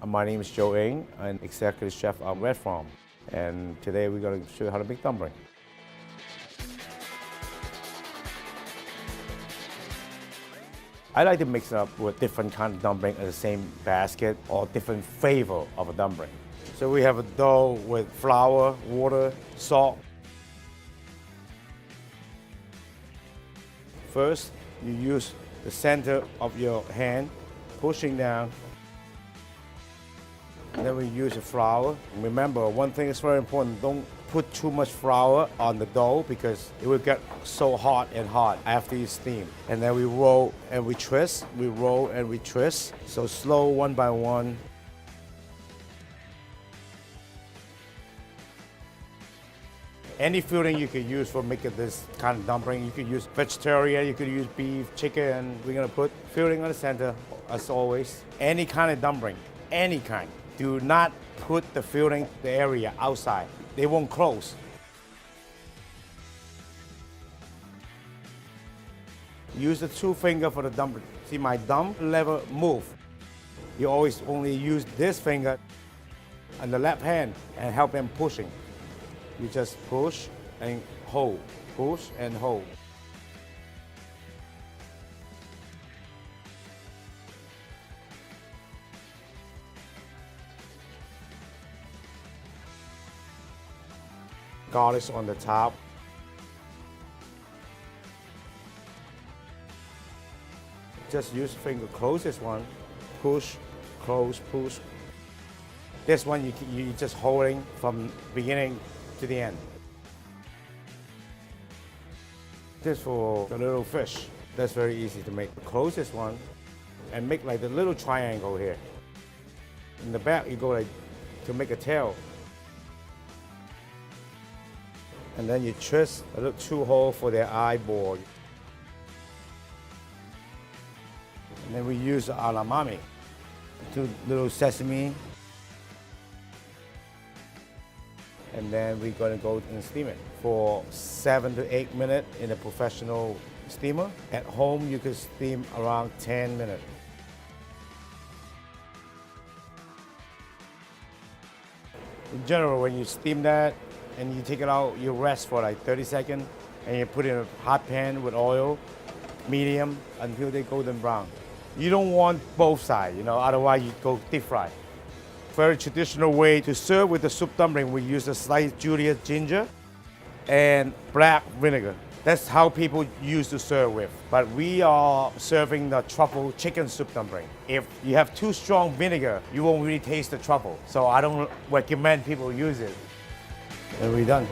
My name is Joe Ng. I'm executive chef at Red Farm. And today we're going to show you how to make dumpling. I like to mix it up with different kind of dumpling in the same basket or different flavor of a dumpling. So we have a dough with flour, water, salt. First, you use the center of your hand, pushing down. And then we use the flour. Remember, one thing is very important, don't put too much flour on the dough because it will get so hot and hot after you steam. And then we roll and we twist, we roll and we twist. So slow, one by one. Any filling you could use for making this kind of dumpling. You could use vegetarian, you could use beef, chicken. We're gonna put filling on the center, as always. Any kind of dumpling, any kind. Do not put the filling, the area outside. They won't close. Use the two finger for the dumpling. See my thumb lever move. You always only use this finger on the left hand and help them pushing. You just push and hold, push and hold. Garnish on the top. Just use finger, close this one, push, close, push. This one you just holding from beginning to the end. This for the little fish. That's very easy to make. Close this one and make like the little triangle here. In the back you go like to make a tail. And then you twist a little two hole for their eyeball. And then we use alamami, two little sesame. And then we're gonna go and steam it for 7 to 8 minutes in a professional steamer. At home, you can steam around 10 minutes. In general, when you steam that and you take it out, you rest for like 30 seconds and you put it in a hot pan with oil, medium, until they golden brown. You don't want both sides, otherwise you go deep fry. Very traditional way to serve with the soup dumpling, we use a sliced Julius ginger and black vinegar. That's how people used to serve with. But we are serving the truffle chicken soup dumpling. If you have too strong vinegar, you won't really taste the truffle. So I don't recommend people use it. And we're done.